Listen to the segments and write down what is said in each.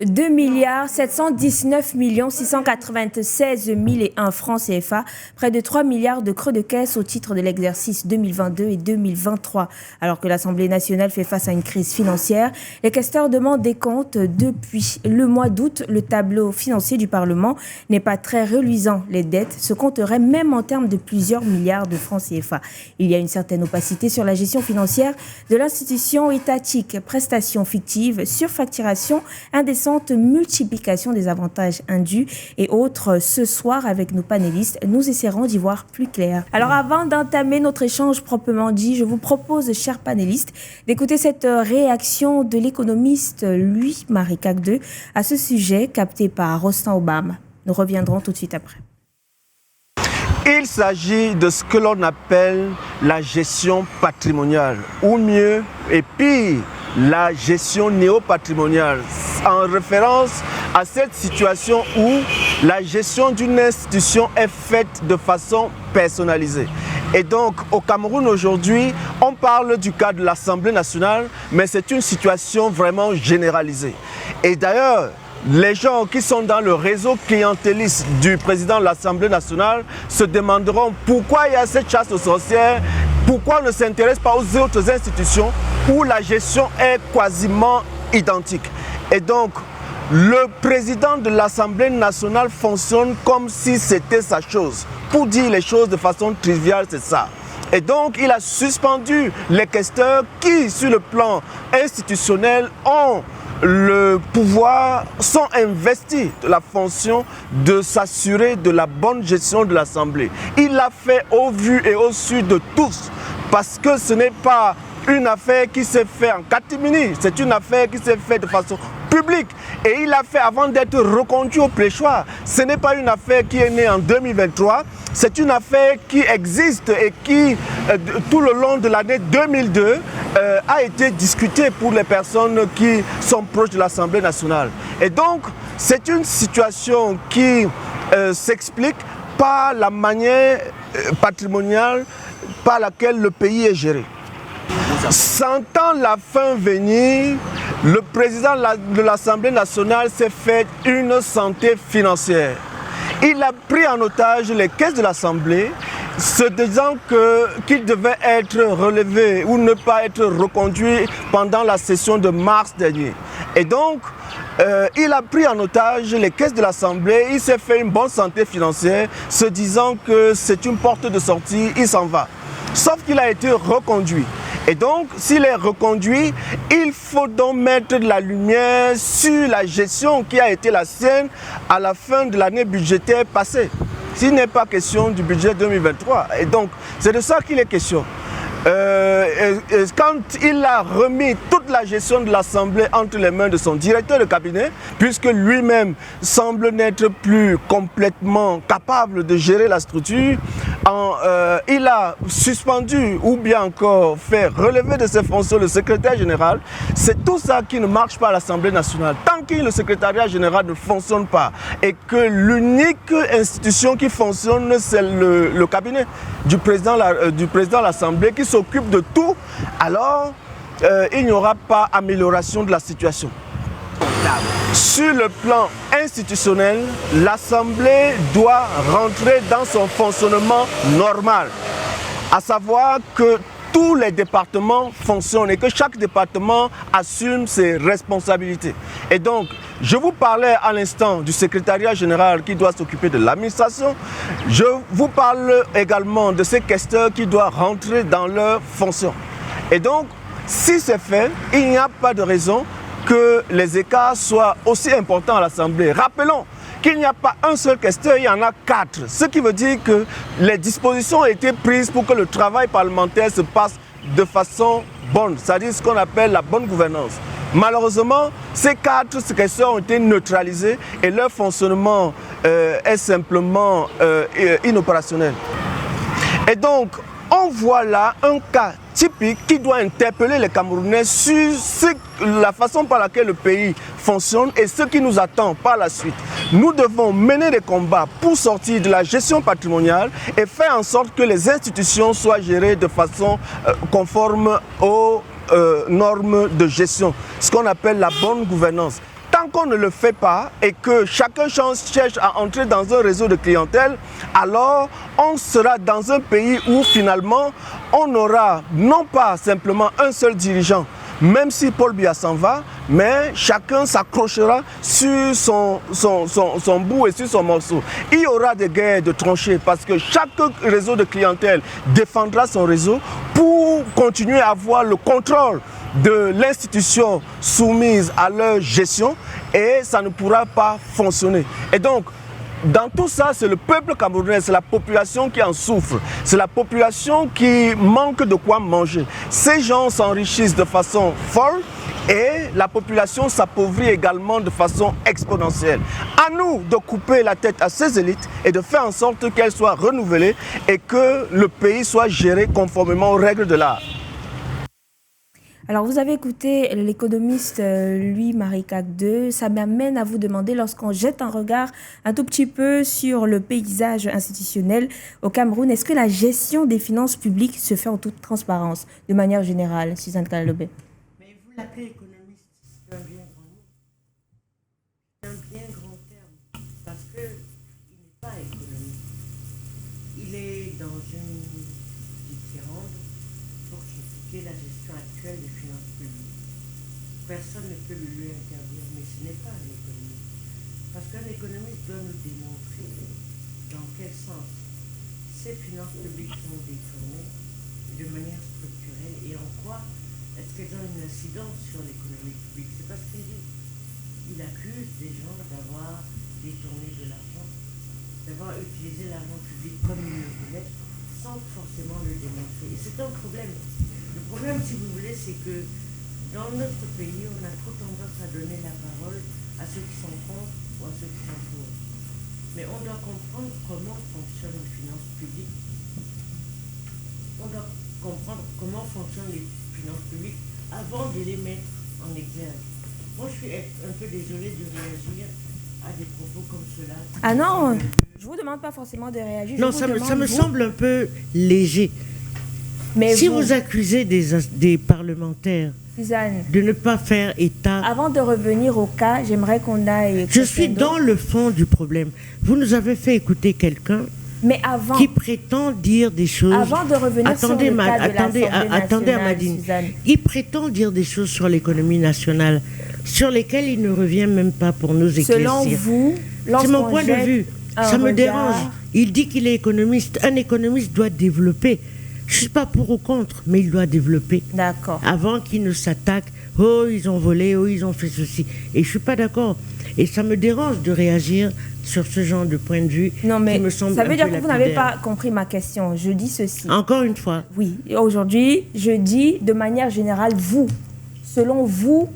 2 milliards 719 696 001 francs CFA, près de 3 milliards de creux de caisse au titre de l'exercice 2022 et 2023. Alors que l'Assemblée nationale fait face à une crise financière, les questeurs demandent des comptes depuis le mois d'août. Le tableau financier du Parlement n'est pas très reluisant. Les dettes se compteraient même en termes de plusieurs milliards de francs CFA. Il y a une certaine opacité sur la gestion financière de l'institution étatique. Prestations fictives, surfacturation indécente, multiplication des avantages indus et autres. Ce soir, avec nos panélistes, nous essaierons d'y voir plus clair. Alors avant d'entamer notre échange proprement dit, je vous propose, chers panélistes, d'écouter cette réaction de l'économiste Louis-Marie Cagdeux à ce sujet capté par Rostand Obama. Nous reviendrons tout de suite après. Il s'agit de ce que l'on appelle la gestion patrimoniale, ou mieux et pire, la gestion néo-patrimoniale, en référence à cette situation où la gestion d'une institution est faite de façon personnalisée. Et donc, au Cameroun aujourd'hui, on parle du cas de l'Assemblée nationale, mais c'est une situation vraiment généralisée. Et d'ailleurs, les gens qui sont dans le réseau clientéliste du président de l'Assemblée nationale se demanderont pourquoi il y a cette chasse aux sorcières, pourquoi on ne s'intéresse pas aux autres institutions où la gestion est quasiment identique. Et donc, le président de l'Assemblée nationale fonctionne comme si c'était sa chose. Pour dire les choses de façon triviale, c'est ça. Et donc, il a suspendu les questeurs qui, sur le plan institutionnel, ont le pouvoir, sont investis de la fonction de s'assurer de la bonne gestion de l'Assemblée. Il l'a fait au vu et au su de tous, parce que ce n'est pas une affaire qui s'est faite en catimini, c'est une affaire qui s'est faite de façon publique. Et il l'a fait avant d'être reconduit au préchoir. Ce n'est pas une affaire qui est née en 2023, c'est une affaire qui existe et qui, tout le long de l'année 2002, a été discutée pour les personnes qui sont proches de l'Assemblée nationale. Et donc, c'est une situation qui s'explique par la manière patrimoniale par laquelle le pays est géré. Sentant la fin venir, le président de l'Assemblée nationale s'est fait une santé financière. Il a pris en otage les caisses de l'Assemblée, se disant qu'il devait être relevé ou ne pas être reconduit pendant la session de mars dernier. Et donc, il a pris en otage les caisses de l'Assemblée, il s'est fait une bonne santé financière, se disant que c'est une porte de sortie, il s'en va. Sauf qu'il a été reconduit. Et donc, s'il est reconduit, il faut donc mettre de la lumière sur la gestion qui a été la sienne à la fin de l'année budgétaire passée. S'il n'est pas question du budget 2023. Et donc, c'est de ça qu'il est question. Quand il a remis toute la gestion de l'Assemblée entre les mains de son directeur de cabinet, puisque lui-même semble n'être plus complètement capable de gérer la structure, il a suspendu ou bien encore fait relever de ses fonctions le secrétaire général. C'est tout ça qui ne marche pas à l'Assemblée nationale. Tant que le secrétariat général ne fonctionne pas et que l'unique institution qui fonctionne, c'est le cabinet du président de l'Assemblée qui s'occupe de tout, alors il n'y aura pas amélioration de la situation. Sur le plan institutionnel, l'Assemblée doit rentrer dans son fonctionnement normal, à savoir que tous les départements fonctionnent et que chaque département assume ses responsabilités. Et donc, je vous parlais à l'instant du secrétariat général qui doit s'occuper de l'administration. Je vous parle également de ces questeurs qui doivent rentrer dans leurs fonctions. Et donc, si c'est fait, il n'y a pas de raison que les écarts soient aussi importants à l'Assemblée. Rappelons qu'il n'y a pas un seul questeur, il y en a 4. Ce qui veut dire que les dispositions ont été prises pour que le travail parlementaire se passe de façon bonne, c'est-à-dire ce qu'on appelle la bonne gouvernance. Malheureusement, ces 4 questeurs ont été neutralisés et leur fonctionnement est simplement inopérationnel. Et donc, on voit là un cas typique qui doit interpeller les Camerounais sur la façon par laquelle le pays fonctionne et ce qui nous attend par la suite. Nous devons mener des combats pour sortir de la gestion patrimoniale et faire en sorte que les institutions soient gérées de façon conforme aux normes de gestion, ce qu'on appelle la bonne gouvernance. Tant tant qu'on ne le fait pas et que chacun cherche à entrer dans un réseau de clientèle, alors on sera dans un pays où finalement on aura non pas simplement un seul dirigeant, même si Paul Biya s'en va, mais chacun s'accrochera sur son bout et sur son morceau. Il y aura des guerres de tranchées parce que chaque réseau de clientèle défendra son réseau pour continuer à avoir le contrôle de l'institution soumise à leur gestion et ça ne pourra pas fonctionner. Et donc, dans tout ça, c'est le peuple camerounais, c'est la population qui en souffre. C'est la population qui manque de quoi manger. Ces gens s'enrichissent de façon folle et la population s'appauvrit également de façon exponentielle. À nous de couper la tête à ces élites et de faire en sorte qu'elles soient renouvelées et que le pays soit géré conformément aux règles de l'art. Alors, vous avez écouté l'économiste Louis-Marie Cagde. Ça m'amène à vous demander, lorsqu'on jette un regard un tout petit peu sur le paysage institutionnel au Cameroun, est-ce que la gestion des finances publiques se fait en toute transparence, de manière générale, Suzanne Kalalobé? Mais vous l'appelez économiste, c'est un bien grand mot. C'est un bien grand terme, parce qu'il n'est pas économiste. Il est dans une différente pour critiquer la gestion actuelle des finances publiques. Personne ne peut le lui interdire, mais ce n'est pas un économiste. Parce qu'un économiste doit nous démontrer dans quel sens ces finances publiques sont détournées de manière structurelle et en quoi est-ce qu'elles ont une incidence sur l'économie publique. C'est pas ce qu'il dit. Il accuse des gens d'avoir détourné de l'argent, d'avoir utilisé l'argent public comme ils le voulaient, sans forcément le démontrer. Et c'est un problème. Le problème, si vous voulez, c'est que dans notre pays, on a trop tendance à donner la parole à ceux qui sont contre ou à ceux qui sont pour. Mais on doit comprendre comment fonctionnent les finances publiques. On doit comprendre comment fonctionnent les finances publiques avant de les mettre en exergue. Moi, je suis un peu désolée de réagir à des propos comme cela. Ah non, je ne vous demande pas forcément de réagir. Non, ça me semble un peu léger. Mais si vous accusez des parlementaires, Suzanne, de ne pas faire état... Avant de revenir au cas, j'aimerais qu'on aille... Je suis dans le fond du problème. Vous nous avez fait écouter quelqu'un qui prétend dire des choses... Avant de revenir sur le cas de l'Assemblée attendez, Amadine. Suzanne. Il prétend dire des choses sur l'économie nationale, sur lesquelles il ne revient même pas pour nous éclaircir. Selon vous, c'est mon point de vue. Ça me dérange. Il dit qu'il est économiste. Un économiste doit développer. Je ne suis pas pour ou contre, mais il doit développer. D'accord. Avant qu'il ne s'attaque, oh, ils ont volé, oh, ils ont fait ceci. Et je ne suis pas d'accord. Et ça me dérange de réagir sur ce genre de point de vue. Non, mais qui me semble ça veut dire que vous n'avez lapidaire. pas compris ma question. Je dis ceci. Encore une fois. Oui. Aujourd'hui, je dis de manière générale, vous, selon vous,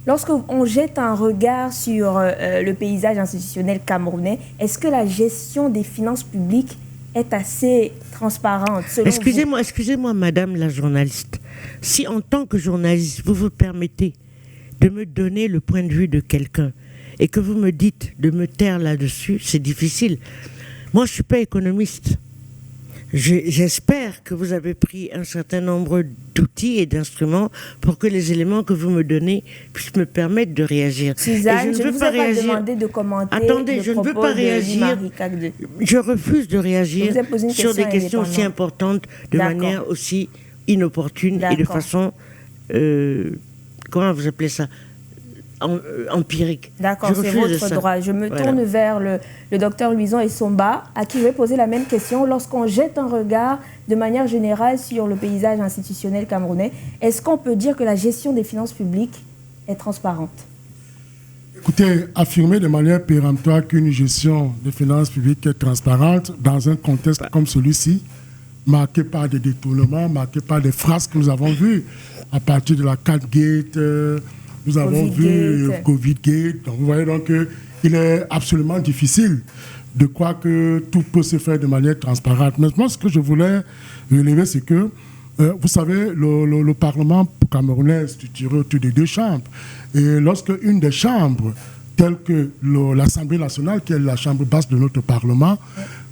lorsque on jette un regard sur le paysage institutionnel camerounais, est-ce que la gestion des finances publiques est assez transparente selon Excusez-moi, madame la journaliste. Si en tant que journaliste, vous vous permettez de me donner le point de vue de quelqu'un et que vous me dites de me taire là-dessus, c'est difficile. Moi, je ne suis pas économiste. J'espère que vous avez pris un certain nombre d'outils et d'instruments pour que les éléments que vous me donnez puissent me permettre de réagir. Suzanne, je ne vous ai pas demandé de commenter. Attendez, je ne veux pas réagir. Je refuse de réagir sur des questions aussi importantes de manière aussi inopportune et de façon, comment vous appelez ça, empirique. D'accord, c'est votre droit. Je me tourne vers le docteur Louison Essomba, à qui je vais poser la même question. Lorsqu'on jette un regard de manière générale sur le paysage institutionnel camerounais, est-ce qu'on peut dire que la gestion des finances publiques est transparente? Écoutez, affirmer de manière péremptoire qu'une gestion des finances publiques est transparente dans un contexte comme celui-ci, marqué par des détournements, marqué par des phrases que nous avons vues à partir de la 4Gate, nous avons vu Covid-Gate. Donc, vous voyez donc qu'il est absolument difficile de croire que tout peut se faire de manière transparente. Maintenant, ce que je voulais relever, c'est que, vous savez, le Parlement camerounais est structuré autour des deux chambres. Et lorsque une des chambres, telle que l'Assemblée nationale, qui est la chambre basse de notre Parlement,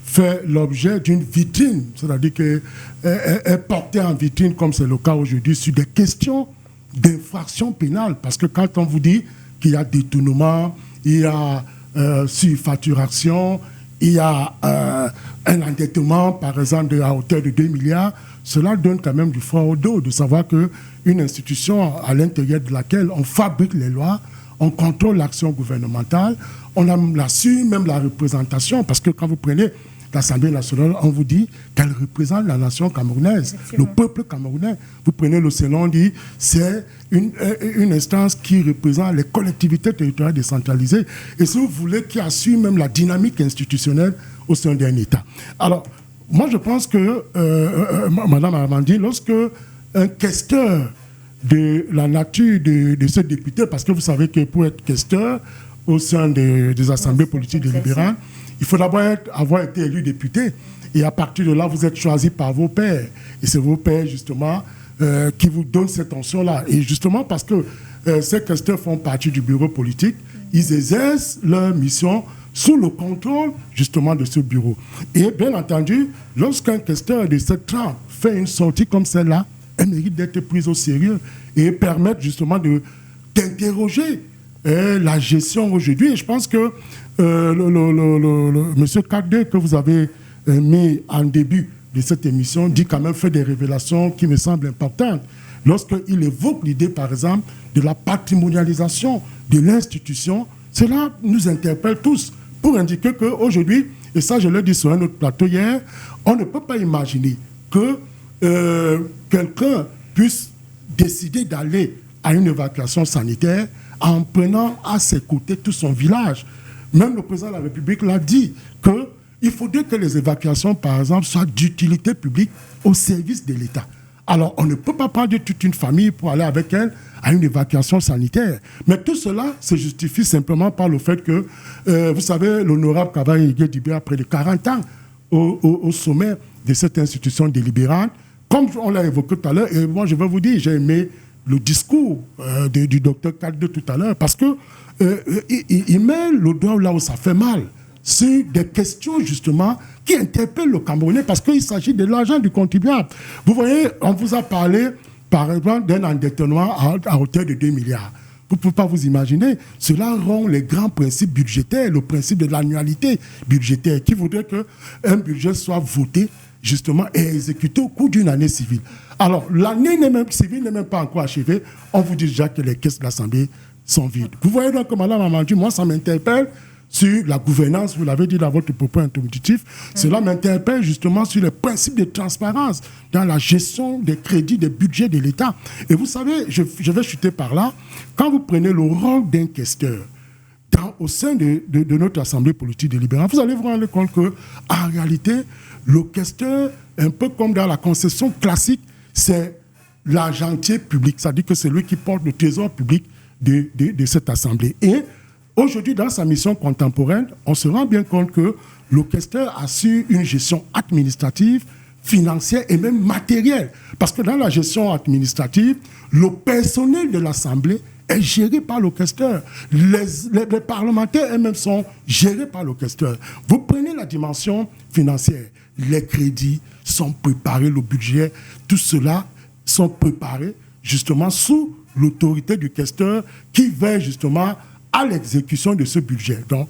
fait l'objet d'une vitrine, c'est-à-dire qu'elle est portée en vitrine, comme c'est le cas aujourd'hui, sur des questions d'infraction pénale, parce que quand on vous dit qu'il y a détournement, il y a surfacturation, il y a un endettement, par exemple, à hauteur de 2 milliards. Cela donne quand même du froid au dos de savoir qu'une institution à l'intérieur de laquelle on fabrique les lois, on contrôle l'action gouvernementale, on assure même la représentation, parce que quand vous prenez l'Assemblée nationale, on vous dit qu'elle représente la nation camerounaise, le peuple camerounais. Vous prenez le Sénat, on dit c'est une instance qui représente les collectivités territoriales décentralisées, et si vous voulez, qui assure même la dynamique institutionnelle au sein d'un État. Alors, moi je pense que, Madame Amandine, lorsque un questeur de la nature de ce député, parce que vous savez que pour être questeur au sein des assemblées politiques délibérantes, il faut d'abord avoir été élu député. Et à partir de là, vous êtes choisi par vos pairs. Et c'est vos pairs, justement, qui vous donnent cette onction-là. Et justement, parce que ces questeurs font partie du bureau politique, ils exercent leur mission sous le contrôle, justement, de ce bureau. Et bien entendu, lorsqu'un questeur de cette trempe fait une sortie comme celle-là, elle mérite d'être prise au sérieux et permettre, justement, d'interroger la gestion aujourd'hui. Et je pense que monsieur Kadé, que vous avez mis en début de cette émission, dit quand même, fait des révélations qui me semblent importantes. Lorsqu'il évoque l'idée, par exemple, de la patrimonialisation de l'institution, cela nous interpelle tous pour indiquer qu'aujourd'hui, et ça je l'ai dit sur un autre plateau hier, on ne peut pas imaginer que quelqu'un puisse décider d'aller à une évacuation sanitaire en prenant à ses côtés tout son village. Même le président de la République l'a dit, qu'il faudrait que les évacuations, par exemple, soient d'utilité publique au service de l'État. Alors, on ne peut pas prendre toute une famille pour aller avec elle à une évacuation sanitaire. Mais tout cela se justifie simplement par le fait que, vous savez, l'honorable Kavaï Higué-Dibé a près de 40 ans au sommet de cette institution délibérante. Comme on l'a évoqué tout à l'heure, et moi je vais vous dire, j'ai aimé le discours du docteur Kadé tout à l'heure, parce que il met le doigt là où ça fait mal. C'est des questions, justement, qui interpellent le Camerounais, parce qu'il s'agit de l'argent du contribuable. Vous voyez, on vous a parlé, par exemple, d'un endettement à hauteur de 2 milliards. Vous ne pouvez pas vous imaginer. Cela rompt les grands principes budgétaires, le principe de l'annualité budgétaire, qui voudrait qu'un budget soit voté, justement, et exécuté au cours d'une année civile. Alors, l'année civile n'est même pas encore achevée. On vous dit déjà que les caisses de l'Assemblée sont vides. Vous voyez donc que Mme Amandine, moi, ça m'interpelle sur la gouvernance, vous l'avez dit dans votre propos introductif, cela m'interpelle justement sur les principes de transparence dans la gestion des crédits, des budgets de l'État. Et vous savez, je vais chuter par là, quand vous prenez le rôle d'un questeur au sein de notre Assemblée politique délibérante, vous allez vous rendre compte qu'en réalité, le questeur, un peu comme dans la conception classique, c'est l'argentier public, c'est-à-dire que c'est lui qui porte le trésor public de cette Assemblée. Et aujourd'hui, dans sa mission contemporaine, on se rend bien compte que le questeur assure une gestion administrative, financière et même matérielle. Parce que dans la gestion administrative, le personnel de l'Assemblée est géré par le questeur. Les parlementaires eux-mêmes sont gérés par le questeur. Vous prenez la dimension financière, les crédits sont préparés, le budget, tout cela sont préparés justement sous l'autorité du questeur qui veille justement à l'exécution de ce budget. Donc,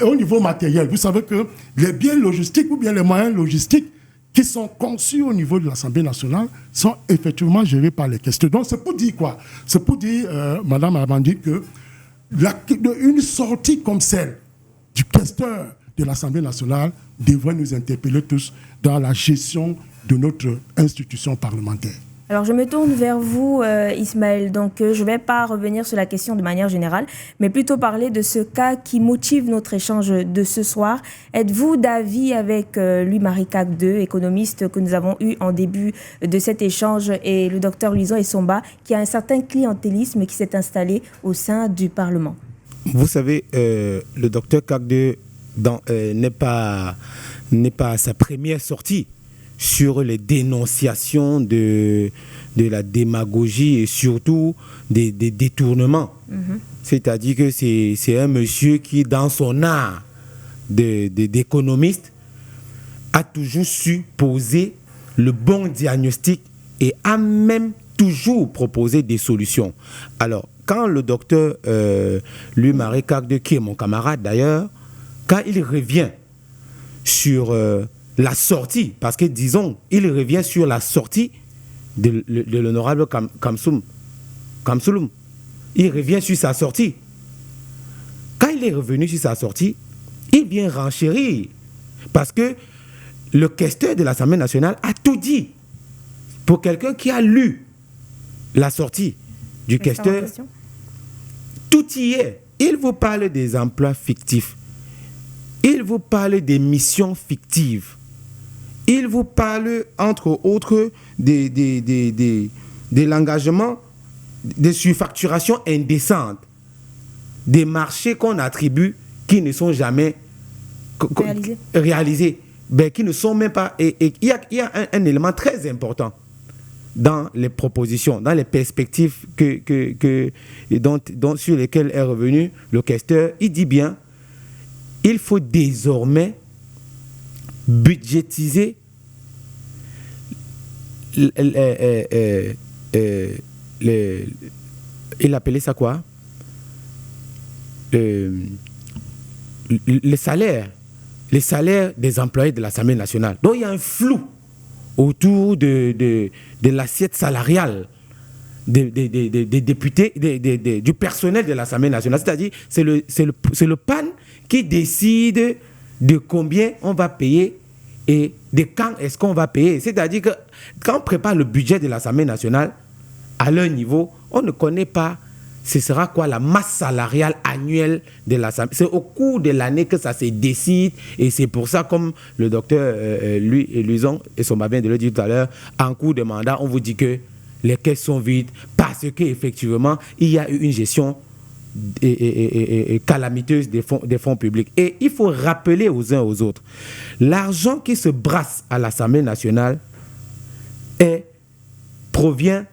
au niveau matériel, vous savez que les biens logistiques ou bien les moyens logistiques qui sont conçus au niveau de l'Assemblée nationale sont effectivement gérés par les questeurs. Donc, c'est pour dire quoi? C'est pour dire, Madame Amandine, que une sortie comme celle du questeur de l'Assemblée nationale devrait nous interpeller tous dans la gestion de notre institution parlementaire. Alors, je me tourne vers vous, Ismaël. Donc, je ne vais pas revenir sur la question de manière générale, mais plutôt parler de ce cas qui motive notre échange de ce soir. Êtes-vous d'avis avec Louis-Marie Kadé, économiste que nous avons eu en début de cet échange, et le docteur Louison Essomba, qui a un certain clientélisme qui s'est installé au sein du Parlement? Vous savez, le docteur Kadé n'est pas à sa première sortie sur les dénonciations de la démagogie et surtout des détournements. C'est-à-dire que c'est un monsieur qui, dans son art d'économiste, a toujours su poser le bon diagnostic et a même toujours proposé des solutions. Alors, quand le docteur Louis-Marie Cagde, qui est mon camarade d'ailleurs, quand il revient sur la sortie, parce que disons, il revient sur la sortie de l'honorable Kamsouloum. Il revient sur sa sortie. Quand il est revenu sur sa sortie, il vient renchérir. Parce que le questeur de l'Assemblée nationale a tout dit. Pour quelqu'un qui a lu la sortie du questeur, tout y est. Il vous parle des emplois fictifs. Il vous parle des missions fictives. Il vous parle, entre autres, de l'engagement, des surfacturations indécentes, des marchés qu'on attribue qui ne sont jamais réalisés, ben, qui ne sont même pas... Et il y a un élément très important dans les propositions, dans les perspectives sur lesquelles est revenu le questeur. Il dit bien, il faut désormais budgétiser il appelait ça quoi, les salaires des employés de l'Assemblée nationale. Donc il y a un flou autour de l'assiette salariale des députés, du personnel de l'Assemblée nationale. C'est-à-dire, c'est le PAN qui décide de combien on va payer et de quand est-ce qu'on va payer. C'est-à-dire que quand on prépare le budget de l'Assemblée nationale, à leur niveau, on ne connaît pas ce sera quoi la masse salariale annuelle de l'Assemblée. C'est au cours de l'année que ça se décide, et c'est pour ça, comme le docteur Luison et son bien de le dire tout à l'heure, en cours de mandat, on vous dit que les caisses sont vides parce qu'effectivement, il y a eu une gestion calamiteuse des fonds publics. Et il faut rappeler aux uns aux autres, l'argent qui se brasse à l'Assemblée nationale provient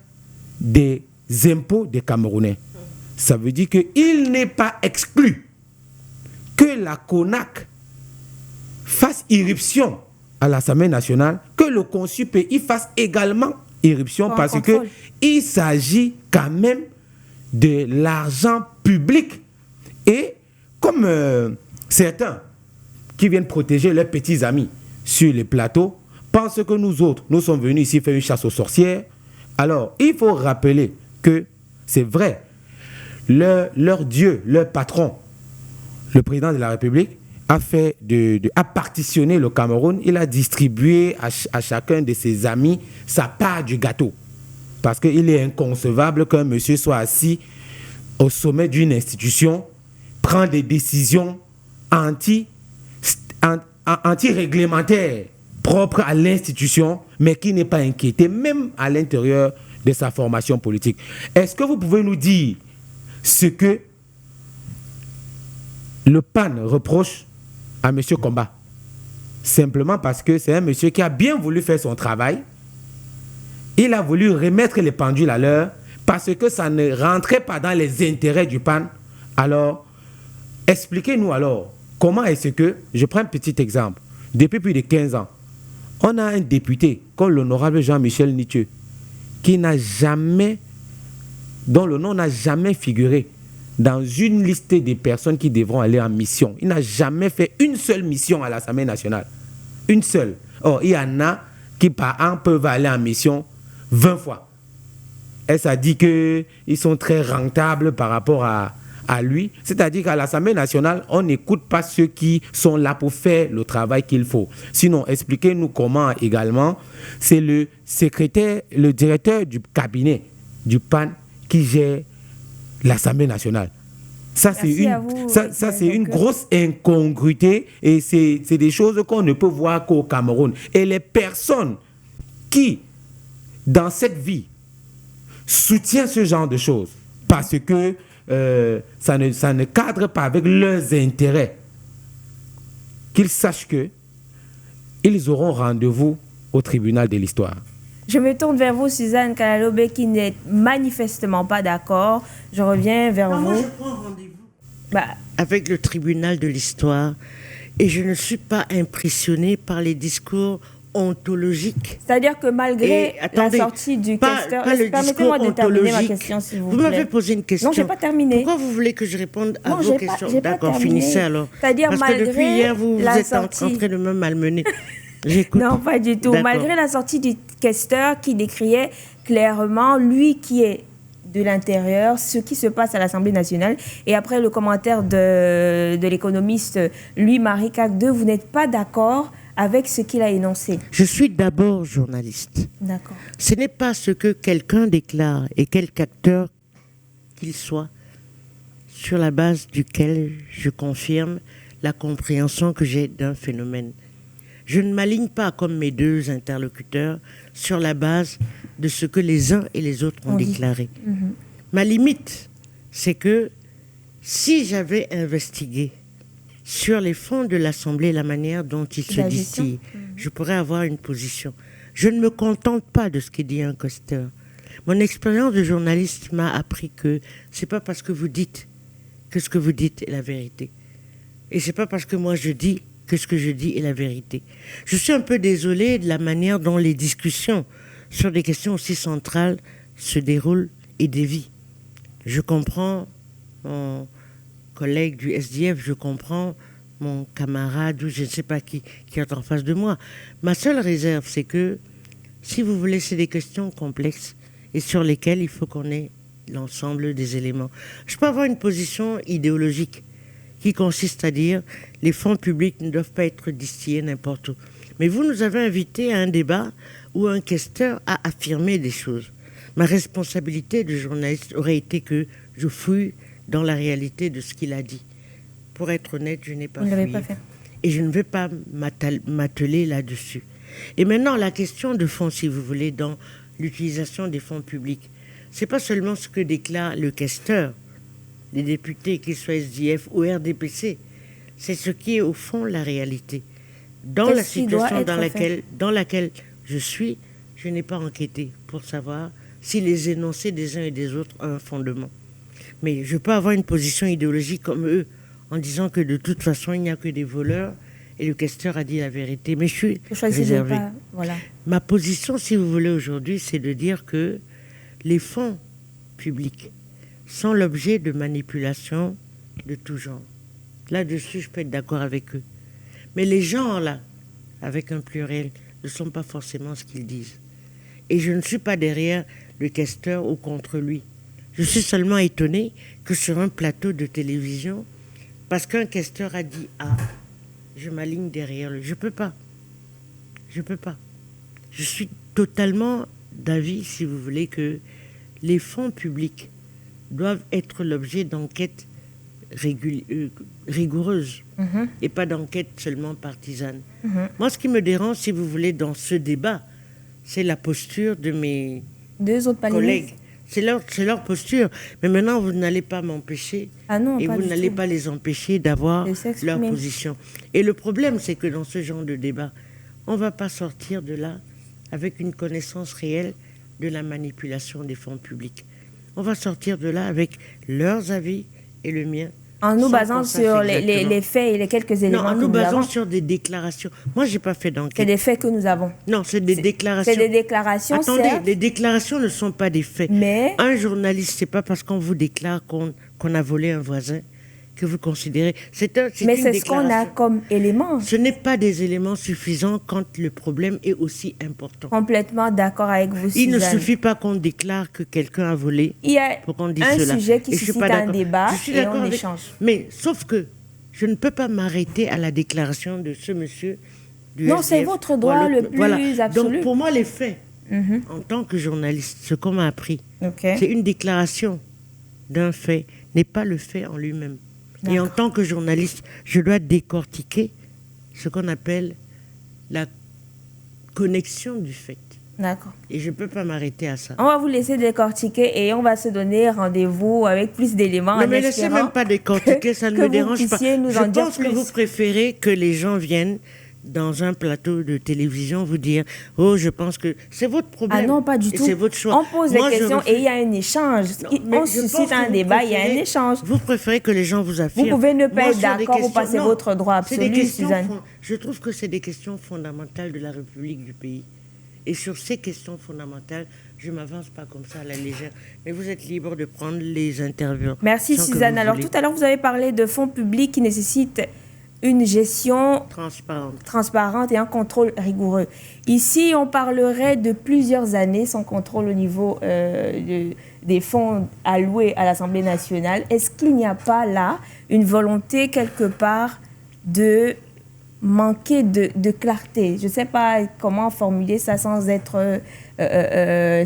des impôts des Camerounais. Ça veut dire qu'il n'est pas exclu que la CONAC fasse irruption à l'Assemblée nationale, que le consul pays fasse également irruption, parce qu'il s'agit quand même de l'argent public. Et comme certains qui viennent protéger leurs petits amis sur les plateaux pensent que nous autres, nous sommes venus ici faire une chasse aux sorcières, alors il faut rappeler que c'est vrai, leur Dieu, leur patron, le président de la République, a partitionné le Cameroun. Il a distribué à chacun de ses amis sa part du gâteau. Parce qu'il est inconcevable qu'un monsieur soit assis au sommet d'une institution, prend des décisions anti-réglementaires propres à l'institution, mais qui n'est pas inquiété, même à l'intérieur de sa formation politique. Est-ce que vous pouvez nous dire ce que le PAN reproche à M. Komba? Simplement parce que c'est un monsieur qui a bien voulu faire son travail. Il a voulu remettre les pendules à l'heure parce que ça ne rentrait pas dans les intérêts du PAN. Alors, expliquez-nous alors, comment est-ce que, je prends un petit exemple, depuis plus de 15 ans, on a un député comme l'honorable Jean-Michel Nitieux, qui n'a jamais, dont le nom n'a jamais figuré dans une liste des personnes qui devront aller en mission. Il n'a jamais fait une seule mission à l'Assemblée nationale. Une seule. Or, il y en a qui par an peuvent aller en mission 20 fois. Et ça dit qu'ils sont très rentables par rapport à lui. C'est-à-dire qu'à l'Assemblée nationale, on n'écoute pas ceux qui sont là pour faire le travail qu'il faut. Sinon, expliquez-nous comment également, c'est le directeur du cabinet du PAN qui gère l'Assemblée nationale. Ça, c'est une grosse incongruité, et c'est des choses qu'on ne peut voir qu'au Cameroun. Et les personnes qui, dans cette vie, soutiennent ce genre de choses, parce que ça ne cadre pas avec leurs intérêts, qu'ils sachent qu'ils auront rendez-vous au tribunal de l'histoire. Je me tourne vers vous, Suzanne Kalalobe, qui n'est manifestement pas d'accord. Je reviens vers vous. Moi, je prends rendez-vous avec le tribunal de l'histoire, et je ne suis pas impressionnée par les discours ontologique. C'est-à-dire que malgré Et, attendez, la sortie du questeur... pas le Permettez-moi de discours terminer ma ontologique. question, s'il vous Vous plaît. m'avez posé une question. Non, je n'ai pas terminé. Pourquoi vous voulez que je réponde à Non, vos j'ai pas- questions? j'ai pas D'accord, terminé. finissez alors. C'est-à-dire Parce que malgré depuis hier, vous la êtes en sortie- train de me malmener. J'écoute. Non, pas du tout. D'accord. Malgré la sortie du questeur qui décriait clairement, lui qui est de l'intérieur, ce qui se passe à l'Assemblée nationale. Et après le commentaire de l'économiste Louis-Marie Cagde, vous n'êtes pas d'accord avec ce qu'il a énoncé. Je suis d'abord journaliste. D'accord. Ce n'est pas ce que quelqu'un déclare et quelque acteur qu'il soit sur la base duquel je confirme la compréhension que j'ai d'un phénomène. Je ne m'aligne pas comme mes deux interlocuteurs sur la base de ce que les uns et les autres ont On dit. déclaré. Ma limite, c'est que si j'avais investigué sur les fonds de l'Assemblée, la manière dont ils se La gestion. distillent, je pourrais avoir une position. Je ne me contente pas de ce que dit un questeur. Mon expérience de journaliste m'a appris que c'est pas parce que vous dites que ce que vous dites est la vérité. Et c'est pas parce que moi je dis que ce que je dis est la vérité. Je suis un peu désolée de la manière dont les discussions sur des questions aussi centrales se déroulent et dévient. Je comprends mon collègue du SDF, je comprends mon camarade ou je ne sais pas qui est en face de moi. Ma seule réserve, c'est que si vous voulez, c'est des questions complexes et sur lesquelles il faut qu'on ait l'ensemble des éléments. Je peux avoir une position idéologique qui consiste à dire les fonds publics ne doivent pas être distillés n'importe où. Mais vous nous avez invités à un débat où un questeur a affirmé des choses. Ma responsabilité de journaliste aurait été que je fouille dans la réalité de ce qu'il a dit. Pour être honnête, je n'ai pas Vous ne l'avez fouillé. pas fait. Et je ne vais pas m'atteler là-dessus. Et maintenant, la question de fond, si vous voulez, dans l'utilisation des fonds publics, c'est pas seulement ce que déclare le questeur, les députés, qu'ils soient SDF ou RDPC, c'est ce qui est au fond la réalité. Dans la Qu'est-ce qui doit situation être dans laquelle je suis, je n'ai pas enquêté pour savoir si les énoncés des uns et des autres ont un fondement. Mais je peux avoir une position idéologique comme eux, en disant que de toute façon, il n'y a que des voleurs, et le questeur a dit la vérité. Mais je suis Je choisis de réservé. pas... Voilà. Ma position, si vous voulez, aujourd'hui, c'est de dire que les fonds publics sont l'objet de manipulations de tout genre. Là-dessus, je peux être d'accord avec eux. Mais les gens, là, avec un pluriel, ne sont pas forcément ce qu'ils disent. Et je ne suis pas derrière le questeur ou contre lui. Je suis seulement étonné que sur un plateau de télévision, parce qu'un questeur a dit « Ah », je m'aligne derrière lui. Je peux pas. Je peux pas. Je suis totalement d'avis, si vous voulez, que les fonds publics doivent être l'objet d'enquêtes rigoureuses et pas d'enquêtes seulement partisanes. Moi, ce qui me dérange, si vous voulez, dans ce débat, c'est la posture de mes Deux autres collègues. C'est leur posture. Mais maintenant, vous n'allez pas m'empêcher Ah non, et pas vous du n'allez tout. pas les empêcher d'avoir De s'exprimer. leur position. Et le problème, c'est que dans ce genre de débat, on ne va pas sortir de là avec une connaissance réelle de la manipulation des fonds publics. On va sortir de là avec leurs avis et le mien. En nous sans basant qu'on sache sur exactement. les faits et les quelques éléments Non, en que nous nous basant avons. sur des déclarations. Moi, je n'ai pas fait C'est d'enquête. des faits que nous avons. Non, c'est des déclarations. C'est des déclarations, Attendez, certes, les déclarations ne sont pas des faits. mais Un journaliste, c'est pas parce qu'on vous déclare qu'on a volé un voisin que vous considérez. C'est mais une c'est ce qu'on a déclaration. comme élément. Ce n'est pas des éléments suffisants quand le problème est aussi important. Complètement d'accord avec vous, Il ne Suzanne. suffit pas qu'on déclare que quelqu'un a volé Il y a pour qu'on dise un cela. sujet qui Et je suis suscite pas un d'accord. débat Je suis et d'accord on avec- échange. Mais sauf que je ne peux pas m'arrêter à la déclaration de ce monsieur du Non, SDF. c'est votre droit Voilà, le plus absolu. Donc pour moi, les faits, Mhm. en tant que journaliste, ce qu'on m'a appris, Ok. c'est une déclaration d'un fait, n'est pas le fait en lui-même. Et en tant que journaliste, je dois décortiquer ce qu'on appelle la connexion du fait. D'accord. Et je ne peux pas m'arrêter à ça. On va vous laisser décortiquer et on va se donner rendez-vous avec plus d'éléments. Non, en mais laissez espérant même pas décortiquer, ça ne que me vous dérange pas. puissiez nous en Je dire pense que plus. vous préférez que les gens viennent dans un plateau de télévision vous dire « Oh, je pense que c'est votre problème. » Ah non, pas du et tout. c'est votre choix. On pose Moi, les je questions refuse. et il y a un échange. Mais On je pense suscite que un vous débat, il y a un préférez- échange. Vous préférez que les gens vous affirment. Vous pouvez ne pas Moi, être sur des d'accord ou questions- passer non, votre droit c'est des absolu, questions Suzanne. Je trouve que c'est des questions fondamentales de la République du pays. Et sur ces questions fondamentales, je ne m'avance pas comme ça à la légère. Mais vous êtes libre de prendre les interviews. Merci sans que Suzanne. vous Alors voulez. tout à l'heure, vous avez parlé de fonds publics qui nécessitent une gestion Transparente. transparente et un contrôle rigoureux. Ici, on parlerait de plusieurs années sans contrôle au niveau des fonds alloués à l'Assemblée nationale. Est-ce qu'il n'y a pas là une volonté quelque part de manquer de clarté? Je ne sais pas comment formuler ça sans être,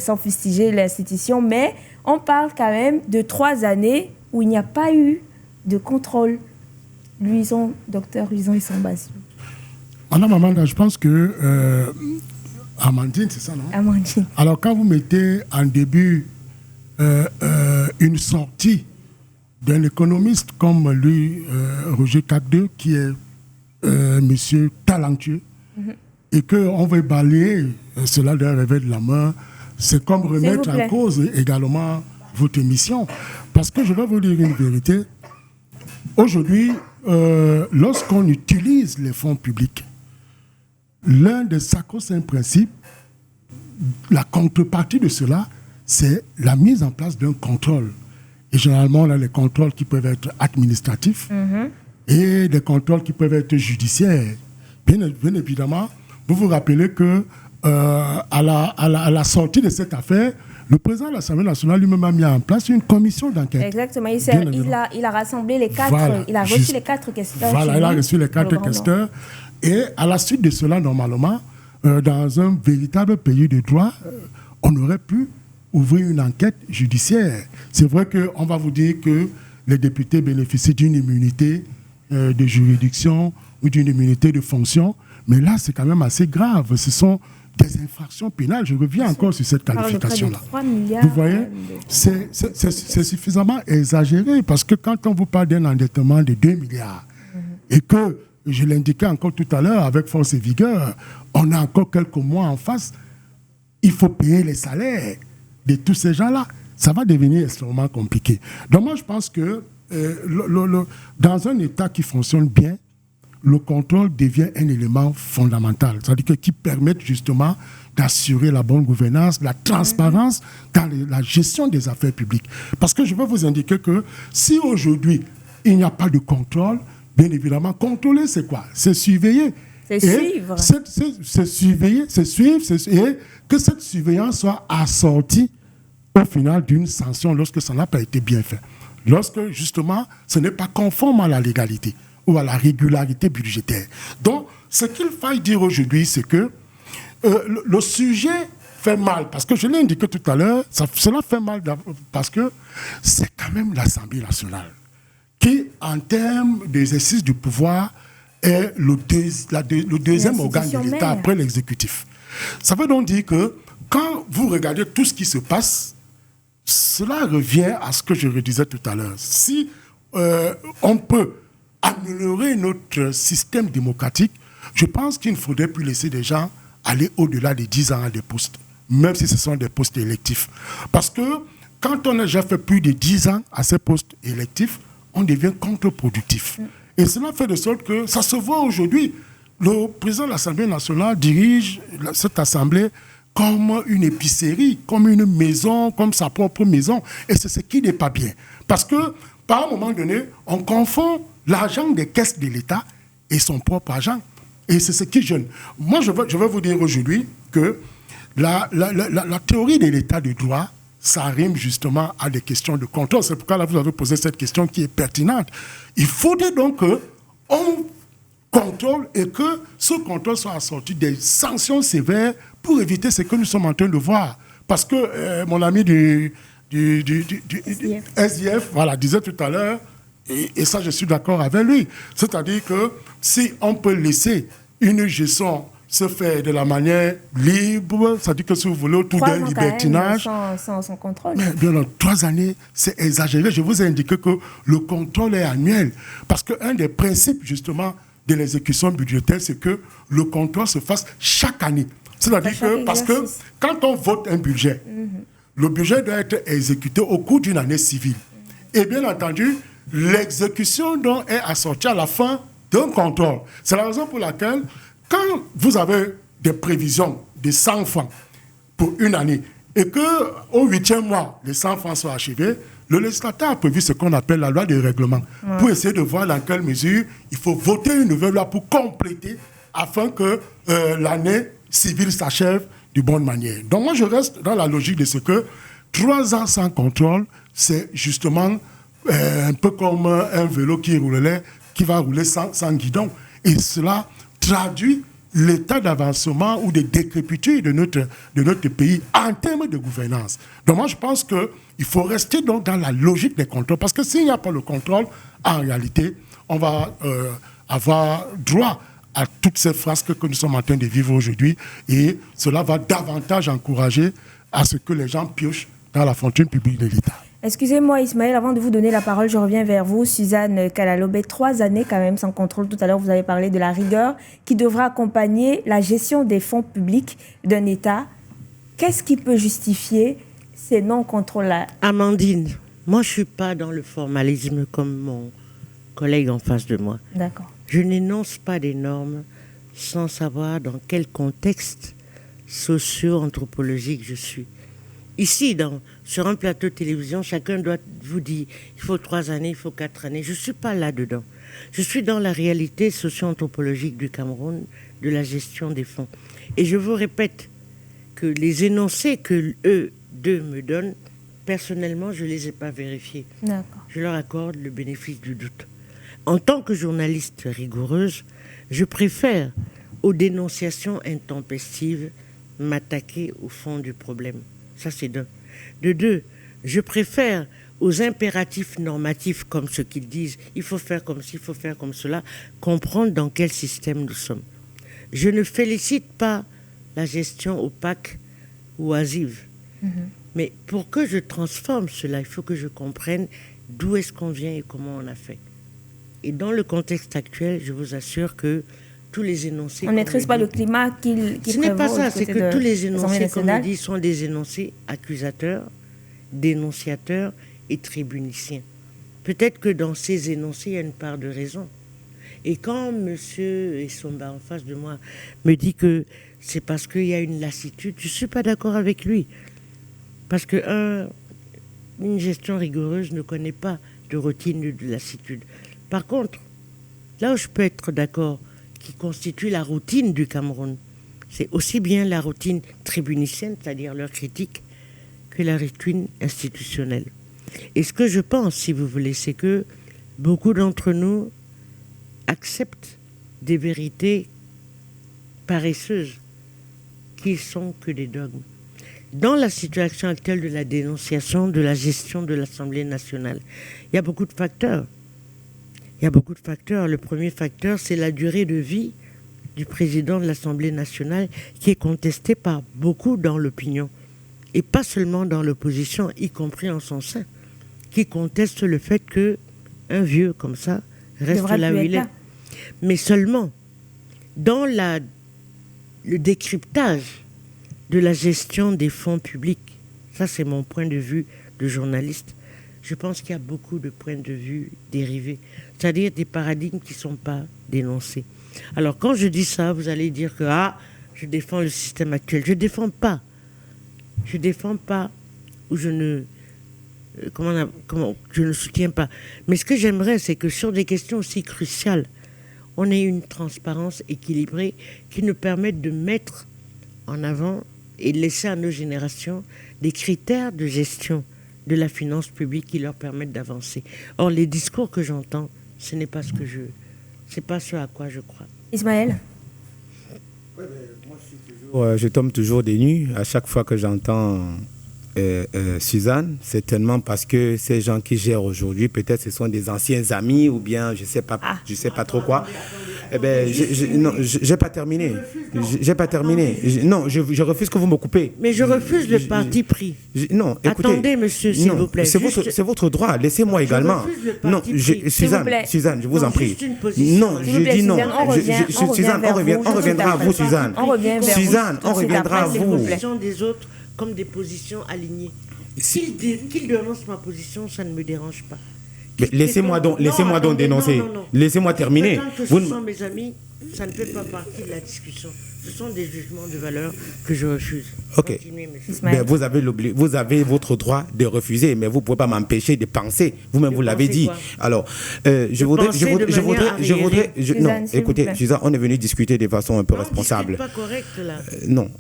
sans fustiger l'institution, mais on parle quand même de 3 années où il n'y a pas eu de contrôle. Docteur Luison et son bas. Madame Amanda, je pense que Amandine, c'est ça, non? Amandine. Alors, quand vous mettez en début une sortie d'un économiste comme lui, Roger Cagde, qui est monsieur talentueux, et qu'on veut balayer cela d'un revers de la main, c'est comme remettre en cause également votre émission. Parce que je vais vous dire une vérité. Aujourd'hui, lorsqu'on utilise les fonds publics, l'un des sacro-saints principes, la contrepartie de cela, c'est la mise en place d'un contrôle. Et généralement, on a les contrôles qui peuvent être administratifs et des contrôles qui peuvent être judiciaires. Bien évidemment, vous vous rappelez que à la sortie de cette affaire, le président de l'Assemblée nationale lui-même a mis en place une commission d'enquête. Exactement. Il a rassemblé les 4. Voilà, il a reçu les 4 questeurs. Voilà, il a reçu les 4 questeurs. Et à la suite de cela, normalement, dans un véritable pays de droit, on aurait pu ouvrir une enquête judiciaire. C'est vrai qu'on va vous dire que les députés bénéficient d'une immunité de juridiction ou d'une immunité de fonction, mais là, c'est quand même assez grave. Ce sont des infractions pénales. Je reviens encore sur cette qualification-là. Vous voyez, c'est suffisamment exagéré parce que quand on vous parle d'un endettement de 2 milliards et que, je l'indiquais encore tout à l'heure avec force et vigueur, on a encore quelques mois en face, il faut payer les salaires de tous ces gens-là. Ça va devenir extrêmement compliqué. Donc moi, je pense que dans un État qui fonctionne bien, le contrôle devient un élément fondamental. C'est-à-dire qui permet justement d'assurer la bonne gouvernance, la transparence dans la gestion des affaires publiques. Parce que je veux vous indiquer que si aujourd'hui, il n'y a pas de contrôle, bien évidemment, contrôler, c'est quoi? C'est surveiller. C'est suivre. C'est surveiller, c'est suivre, et que cette surveillance soit assortie au final d'une sanction lorsque ça n'a pas été bien fait. Lorsque, justement, ce n'est pas conforme à la légalité ou à la régularité budgétaire. Donc, ce qu'il faille dire aujourd'hui, c'est que le sujet fait mal, parce que je l'ai indiqué tout à l'heure, cela fait mal parce que c'est quand même l'Assemblée nationale qui, en termes d'exercice du pouvoir, est le deuxième organe de l'État après l'exécutif. Ça veut donc dire que quand vous regardez tout ce qui se passe, cela revient à ce que je redisais tout à l'heure. Si on peut améliorer notre système démocratique, je pense qu'il ne faudrait plus laisser des gens aller au-delà des 10 ans à des postes, même si ce sont des postes électifs. Parce que quand on a déjà fait plus de 10 ans à ces postes électifs, on devient contre-productif. Et cela fait de sorte que ça se voit aujourd'hui. Le président de l'Assemblée nationale dirige cette Assemblée comme une épicerie, comme une maison, comme sa propre maison. Et c'est ce qui n'est pas bien. Parce que, par un moment donné, on confond l'argent des caisses de l'État et son propre argent. Et c'est ce qui gêne. Moi, je veux vous dire aujourd'hui que la théorie de l'État de droit, ça rime justement à des questions de contrôle. C'est pourquoi là, vous avez posé cette question qui est pertinente. Il faudrait donc qu'on contrôle et que ce contrôle soit assorti des sanctions sévères pour éviter ce que nous sommes en train de voir. Parce que mon ami du SDF voilà, disait tout à l'heure, et ça je suis d'accord avec lui, c'est-à-dire que si on peut laisser une gestion se faire de la manière libre, c'est-à-dire que si vous voulez, tout d'un libertinage. Sans contrôle. Mais bien, 3 années, c'est exagéré. Je vous ai indiqué que le contrôle est annuel. Parce qu'un des principes, justement, de l'exécution budgétaire, c'est que le contrôle se fasse chaque année. C'est-à-dire que, parce que quand on vote un budget, le budget doit être exécuté au cours d'une année civile. Et bien entendu, l'exécution donc est assortie à la fin d'un contrôle. C'est la raison pour laquelle, quand vous avez des prévisions de 100 francs pour une année, et qu'au 8e mois, les 100 francs soient achevés, le législateur a prévu ce qu'on appelle la loi de règlement, pour essayer de voir dans quelle mesure il faut voter une nouvelle loi pour compléter, afin que l'année civile s'achève de bonne manière. Donc moi, je reste dans la logique de ce que 3 ans sans contrôle, c'est justement un peu comme un vélo qui va rouler sans guidon. Et cela traduit l'état d'avancement ou de décrépitude de notre pays en termes de gouvernance. Donc moi, je pense qu'il faut rester donc dans la logique des contrôles. Parce que s'il n'y a pas le contrôle, en réalité, on va avoir droit à toutes ces frasques que nous sommes en train de vivre aujourd'hui. Et cela va davantage encourager à ce que les gens piochent dans la fortune publique de l'État. Excusez-moi Ismaël, avant de vous donner la parole, je reviens vers vous. Suzanne Kalalobé, 3 années quand même sans contrôle. Tout à l'heure, vous avez parlé de la rigueur qui devra accompagner la gestion des fonds publics d'un État. Qu'est-ce qui peut justifier ces non-contrôles-là? Amandine, moi je ne suis pas dans le formalisme comme mon collègue en face de moi. D'accord. Je n'énonce pas des normes sans savoir dans quel contexte socio-anthropologique je suis. Ici, sur un plateau de télévision, chacun doit vous dire il faut 3 années, il faut 4 années. Je ne suis pas là-dedans. Je suis dans la réalité socio-anthropologique du Cameroun, de la gestion des fonds. Et je vous répète que les énoncés que eux deux me donnent, personnellement, je ne les ai pas vérifiés. D'accord. Je leur accorde le bénéfice du doute. En tant que journaliste rigoureuse, je préfère aux dénonciations intempestives m'attaquer au fond du problème. Ça, c'est d'un. De deux, je préfère aux impératifs normatifs comme ceux qu'ils disent, il faut faire comme ci, il faut faire comme cela, comprendre dans quel système nous sommes. Je ne félicite pas la gestion opaque ou oisive. Mais pour que je transforme cela, il faut que je comprenne d'où est-ce qu'on vient et comment on a fait. Et dans le contexte actuel, je vous assure que tous les énoncés... On ne maîtrise pas le climat qui Ce n'est pas ça, c'est que tous les énoncés, comme on dit, dit, sont des énoncés accusateurs, dénonciateurs et tribuniciens. Peut-être que dans ces énoncés, il y a une part de raison. Et quand M. Essomba, en face de moi, me dit que c'est parce qu'il y a une lassitude, je ne suis pas d'accord avec lui. Parce que une gestion rigoureuse ne connaît pas de routine de lassitude. Par contre, là où je peux être d'accord, qui constitue la routine du Cameroun, c'est aussi bien la routine tribunicienne, c'est-à-dire leur critique, que la routine institutionnelle. Et ce que je pense, si vous voulez, c'est que beaucoup d'entre nous acceptent des vérités paresseuses qui sont que des dogmes. Dans la situation actuelle de la dénonciation, de la gestion de l'Assemblée nationale, il y a beaucoup de facteurs. Le premier facteur, c'est la durée de vie du président de l'Assemblée nationale qui est contestée par beaucoup dans l'opinion. Et pas seulement dans l'opposition, y compris en son sein, qui conteste le fait qu'un vieux comme ça reste là où il est. Mais seulement dans le décryptage de la gestion des fonds publics, ça c'est mon point de vue de journaliste, je pense qu'il y a beaucoup de points de vue dérivés, c'est-à-dire des paradigmes qui ne sont pas dénoncés. Alors quand je dis ça, vous allez dire que je défends le système actuel. Je ne défends pas. Ou je ne soutiens pas. Mais ce que j'aimerais, c'est que sur des questions aussi cruciales, on ait une transparence équilibrée qui nous permette de mettre en avant et de laisser à nos générations des critères de gestion de la finance publique qui leur permettent d'avancer. Or, les discours que j'entends, ce n'est pas c'est pas ce à quoi je crois. Ismaël? Moi, je tombe toujours des nues à chaque fois que j'entends Suzanne. C'est tellement parce que ces gens qui gèrent aujourd'hui, peut-être ce sont des anciens amis ou bien je sais pas trop quoi. Eh ben, j'ai pas terminé. J'ai pas terminé. Non, je refuse que vous me coupez. Mais je refuse le parti pris. Non, écoutez. Attendez, monsieur, s'il vous plaît. C'est votre droit. Laissez-moi également. Non, Suzanne, je vous en prie. Non, je dis non. Suzanne, on reviendra à vous, Suzanne. Suzanne, on reviendra à vous. Les positions des autres comme des positions alignées. Qu'il dénonce ma position, ça ne me dérange pas. Laissez-moi donc dénoncer. Laissez-moi terminer. Tant que ce sont mes amis, ça ne fait pas partie de la discussion. Ce sont des jugements de valeur que je refuse. Ok. Ben, vous avez votre droit de refuser, mais vous ne pouvez pas m'empêcher de penser. Vous-même, vous l'avez dit. Quoi? Alors, non, écoutez, Suzanne, on est venu discuter de façon un peu responsable. Pas correct, là. Non,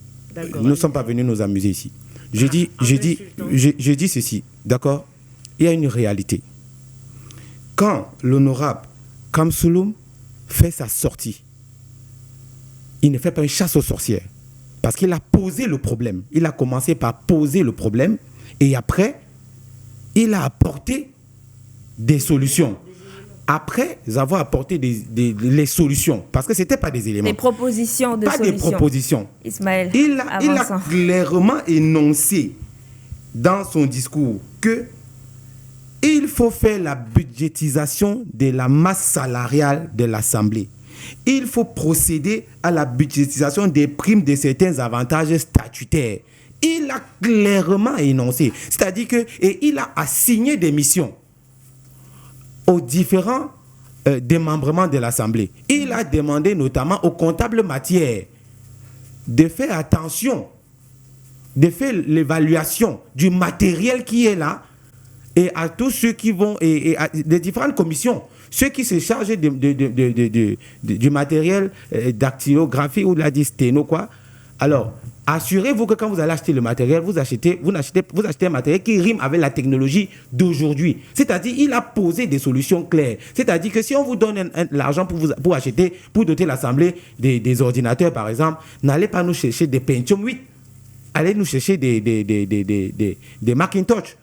nous ne sommes pas venus nous amuser ici. Je dis ceci, d'accord? Il y a une réalité. Quand l'honorable Kamsouloum fait sa sortie, il ne fait pas une chasse aux sorcières. Parce qu'il a posé le problème. Il a commencé par poser le problème et après, il a apporté des solutions. Après avoir apporté les solutions, parce que ce n'était pas des éléments. Des propositions de solutions. Pas des propositions. Ismaël, il a clairement énoncé dans son discours que il faut faire la budgétisation de la masse salariale de l'Assemblée. Il faut procéder à la budgétisation des primes de certains avantages statutaires. Il a clairement énoncé. C'est-à-dire il a assigné des missions aux différents démembrements de l'Assemblée. Il a demandé notamment aux comptables matières de faire attention, de faire l'évaluation du matériel qui est là et à tous ceux qui vont, et à des différentes commissions, ceux qui se chargent du matériel dactylographie ou de la sténo, quoi. Alors, assurez-vous que quand vous allez acheter le matériel, vous achetez un matériel qui rime avec la technologie d'aujourd'hui. C'est-à-dire, il a posé des solutions claires. C'est-à-dire que si on vous donne l'argent pour acheter, pour doter l'Assemblée des ordinateurs, par exemple, n'allez pas nous chercher des Pentium 8. Allez nous chercher des Macintosh.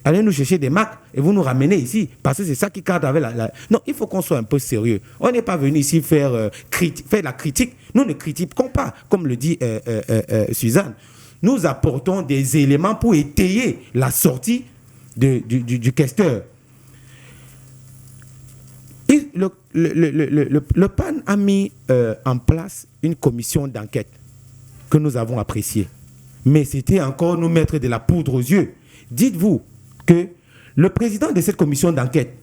Allez nous chercher des Mac et vous nous ramenez ici. Parce que c'est ça qui cadre avec la... Non, il faut qu'on soit un peu sérieux. On n'est pas venu ici faire la critique. Nous ne critiquons pas, comme le dit Suzanne. Nous apportons des éléments pour étayer la sortie du questeur. Le PAN a mis en place une commission d'enquête que nous avons appréciée. Mais c'était encore nous mettre de la poudre aux yeux. Dites-vous que le président de cette commission d'enquête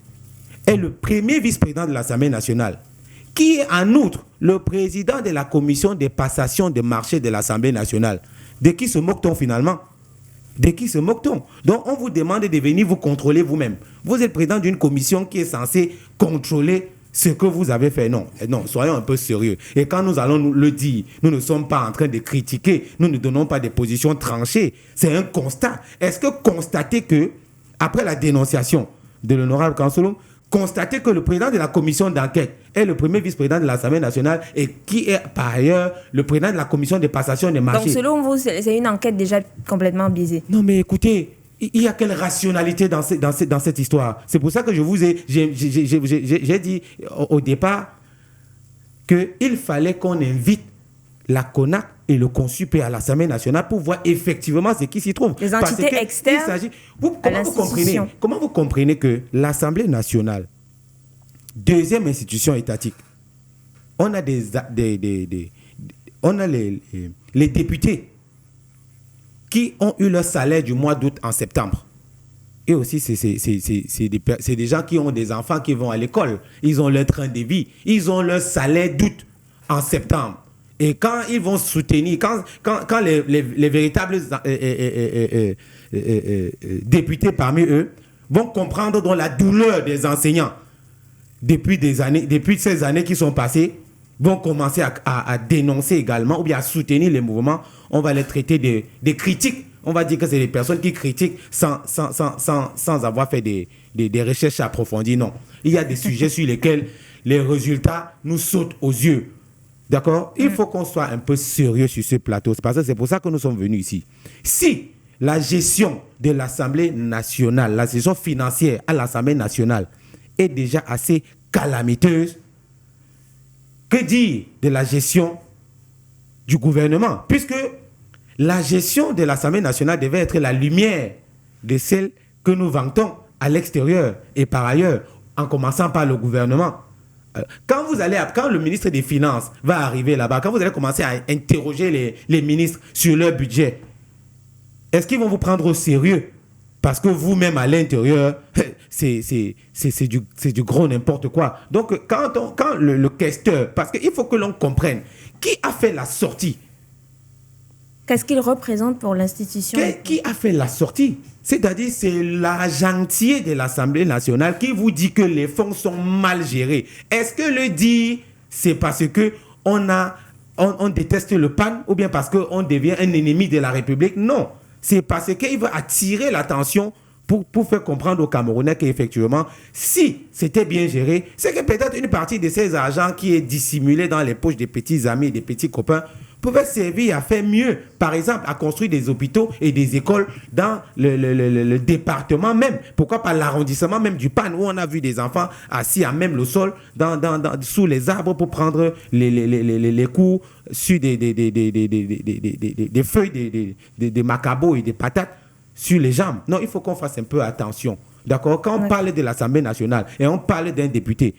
est le premier vice-président de l'Assemblée nationale, qui est en outre le président de la commission des passations de marché de l'Assemblée nationale. De qui se moque-t-on finalement? De qui se moque-t-on? Donc on vous demande de venir vous contrôler vous-même. Vous êtes président d'une commission qui est censée contrôler ce que vous avez fait. Non, soyons un peu sérieux. Et quand nous allons nous le dire, nous ne sommes pas en train de critiquer, nous ne donnons pas des positions tranchées. C'est un constat. Est-ce que constater que, après la dénonciation de l'honorable Kamsouloum, constater que le président de la commission d'enquête est le premier vice-président de l'Assemblée nationale et qui est par ailleurs le président de la commission de passation des marchés. Donc selon vous, c'est une enquête déjà complètement biaisée. Non mais écoutez, il y a quelle rationalité dans cette histoire? C'est pour ça que j'ai dit au départ qu'il fallait qu'on invite la CONAC et le CONSUP à l'Assemblée nationale pour voir effectivement ce qui s'y trouve. Les entités externes comment vous comprenez que l'Assemblée nationale, deuxième institution étatique, on a les députés qui ont eu leur salaire du mois d'août en septembre. Et aussi, c'est des gens qui ont des enfants qui vont à l'école. Ils ont leur train de vie. Ils ont leur salaire d'août en septembre. Et quand ils vont soutenir, quand les véritables députés parmi eux vont comprendre dans la douleur des enseignants depuis ces années qui sont passées, vont commencer à dénoncer également ou bien à soutenir les mouvements, on va les traiter des critiques. On va dire que c'est des personnes qui critiquent sans avoir fait des recherches approfondies. Non. Il y a des sujets sur lesquels les résultats nous sautent aux yeux. D'accord? Il faut qu'on soit un peu sérieux sur ce plateau. C'est pour ça que nous sommes venus ici. Si la gestion de l'Assemblée nationale, la gestion financière à l'Assemblée nationale est déjà assez calamiteuse, Que dire de la gestion du gouvernement? Puisque la gestion de l'Assemblée nationale devait être la lumière de celle que nous vantons à l'extérieur et par ailleurs, en commençant par le gouvernement. Quand le ministre des Finances va arriver là-bas, quand vous allez commencer à interroger les ministres sur leur budget, est-ce qu'ils vont vous prendre au sérieux? Parce que vous-même à l'intérieur, c'est du gros n'importe quoi. Donc quand le questeur, parce qu'il faut que l'on comprenne, qui a fait la sortie? Qu'est-ce qu'il représente pour l'institution? Qui a fait la sortie? C'est-à-dire, c'est l'agentier de l'Assemblée nationale qui vous dit que les fonds sont mal gérés. Est-ce que le dire, c'est parce que on déteste le PAN ou bien parce qu'on devient un ennemi de la République? Non. C'est parce qu'il veut attirer l'attention pour faire comprendre aux Camerounais qu'effectivement, si c'était bien géré, c'est que peut-être une partie de ces argents qui est dissimulé dans les poches des petits amis et des petits copains pouvait servir à faire mieux, par exemple, à construire des hôpitaux et des écoles dans le département même. Pourquoi pas l'arrondissement même du PAN, où on a vu des enfants assis à même le sol, sous les arbres pour prendre les cours sur des feuilles, des macabos et des patates sur les jambes. Non, il faut qu'on fasse un peu attention. D'accord? Quand on parle de l'Assemblée nationale et on parle d'un député,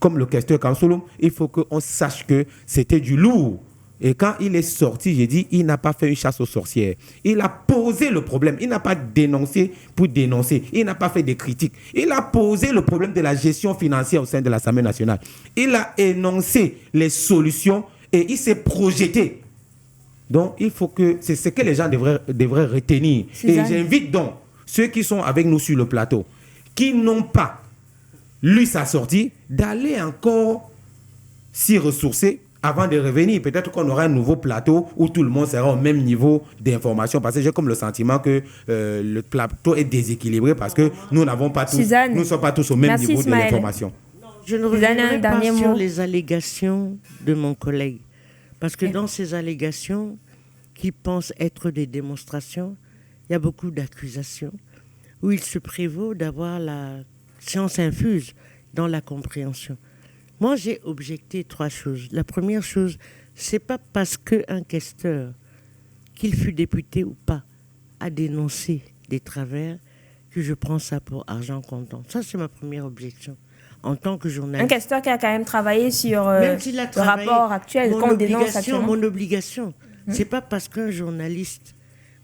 comme le questeur Kamsolum, il faut qu'on sache que c'était du lourd. Et quand il est sorti, j'ai dit, il n'a pas fait une chasse aux sorcières. Il a posé le problème. Il n'a pas dénoncé pour dénoncer. Il n'a pas fait des critiques. Il a posé le problème de la gestion financière au sein de l'Assemblée nationale. Il a énoncé les solutions et il s'est projeté. Donc, il faut que... C'est ce que les gens devraient retenir. Et j'invite donc ceux qui sont avec nous sur le plateau, qui n'ont pas lu sa sortie, d'aller encore s'y ressourcer avant de revenir. Peut-être qu'on aura un nouveau plateau où tout le monde sera au même niveau d'information, parce que j'ai comme le sentiment que le plateau est déséquilibré parce que nous n'avons pas tous, nous ne sommes pas tous au même niveau de l'information. Je ne reviendrai pas sur les allégations de mon collègue, parce que dans ces allégations qui pensent être des démonstrations, il y a beaucoup d'accusations où il se prévaut d'avoir la science infuse dans la compréhension. Moi, j'ai objecté 3 choses. La première chose, c'est pas parce qu'un questeur, qu'il fût député ou pas, a dénoncé des travers que je prends ça pour argent comptant. Ça, c'est ma première objection. En tant que journaliste. Un questeur qui a quand même travaillé sur le rapport actuel qu'on dénonce actuellement. Mon obligation, c'est pas parce qu'un journaliste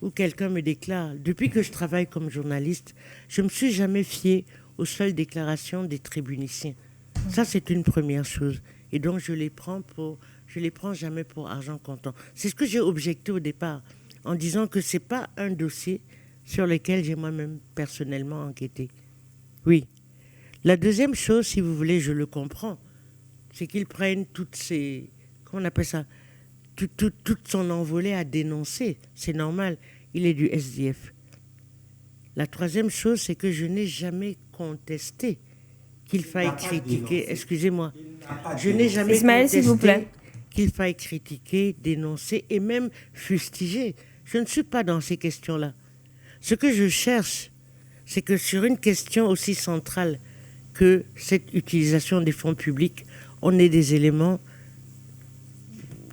ou quelqu'un me déclare. Depuis que je travaille comme journaliste, je me suis jamais fié aux seules déclarations des tribuniciens. Ça, c'est une première chose. Et donc, je les prends jamais pour argent comptant. C'est ce que j'ai objecté au départ, en disant que c'est pas un dossier sur lequel j'ai moi-même personnellement enquêté. Oui. La deuxième chose, si vous voulez, je le comprends, c'est qu'ils prennent toutes ces... Comment on appelle ça ? Toute son envolée à dénoncer. C'est normal. Il est du SDF. La troisième chose, c'est que je n'ai jamais contesté qu'il faille critiquer, excusez-moi, je n'ai jamais contesté qu'il faille critiquer, dénoncer et même fustiger. Je ne suis pas dans ces questions-là. Ce que je cherche, c'est que sur une question aussi centrale que cette utilisation des fonds publics, on ait des éléments,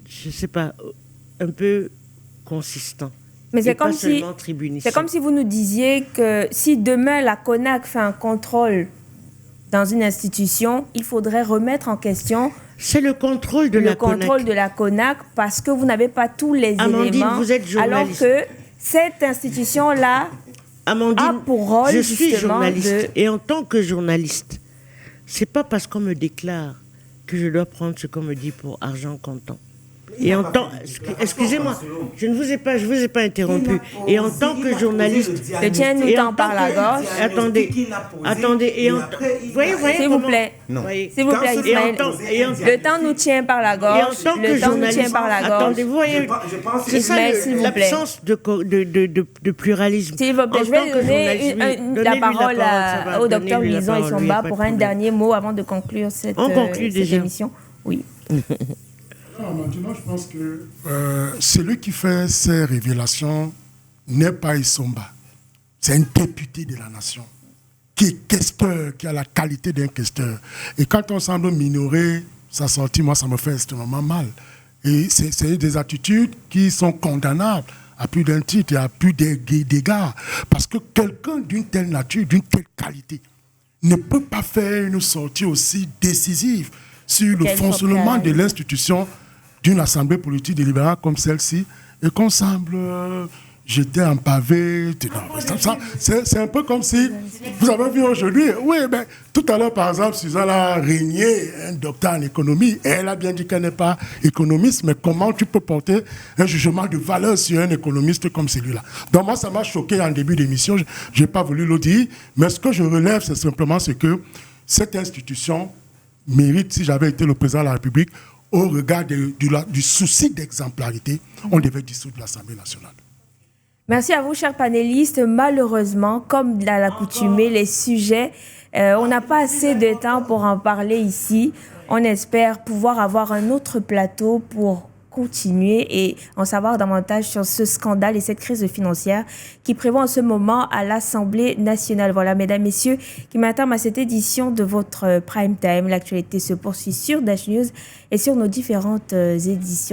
je ne sais pas, un peu consistants. Mais c'est comme si vous nous disiez que si demain la CONAC fait un contrôle dans une institution, il faudrait remettre en question c'est le contrôle de la CONAC parce que vous n'avez pas tous les éléments. Vous êtes journaliste. Alors que cette institution-là a pour rôle je suis journaliste. Et en tant que journaliste, c'est pas parce qu'on me déclare que je dois prendre ce qu'on me dit pour argent comptant. Et en tant, excusez-moi, je vous ai pas interrompu. Et en tant que journaliste, le tien nous tend par la gorge. Attendez. Et voyez, s'il vous plaît, s'il vous plaît, Ismaël. Le temps nous tient par la gorge. Le temps nous tient par la gorge. Attendez, vous voyez, c'est ça l'absence de pluralisme. S'il vous plaît, je vais donner la parole au docteur Louison Issomba pour un dernier mot avant de conclure cette émission. Oui. Maintenant, je pense que celui qui fait ces révélations n'est pas Issomba. C'est un député de la nation qui est questeur, qui a la qualité d'un questeur. Et quand on semble minorer sa sortie, moi, ça me fait extrêmement mal. Et c'est des attitudes qui sont condamnables à plus d'un titre et à plus d'égards. Parce que quelqu'un d'une telle nature, d'une telle qualité, ne peut pas faire une sortie aussi décisive sur le fonctionnement de l'institution d'une assemblée politique délibérante comme celle-ci, et qu'on semble jeter un pavé. C'est un peu comme si, vous avez vu aujourd'hui, oui, mais tout à l'heure, par exemple, Suzanne a régné un docteur en économie, et elle a bien dit qu'elle n'est pas économiste, mais comment tu peux porter un jugement de valeur sur un économiste comme celui-là? Donc moi, ça m'a choqué en début d'émission, je n'ai pas voulu le dire, mais ce que je relève, c'est simplement que cette institution mérite, si j'avais été le président de la République, au regard du souci d'exemplarité, on devait dissoudre l'Assemblée nationale. Merci à vous, chers panélistes. Malheureusement, comme à l'accoutumée, les sujets, on n'a pas assez de temps pour en parler ici. On espère pouvoir avoir un autre plateau pour continuer et en savoir davantage sur ce scandale et cette crise financière qui prévoit en ce moment à l'Assemblée nationale. Voilà, mesdames, messieurs, qui m'attendent à cette édition de votre Prime Time. L'actualité se poursuit sur Dash News et sur nos différentes éditions.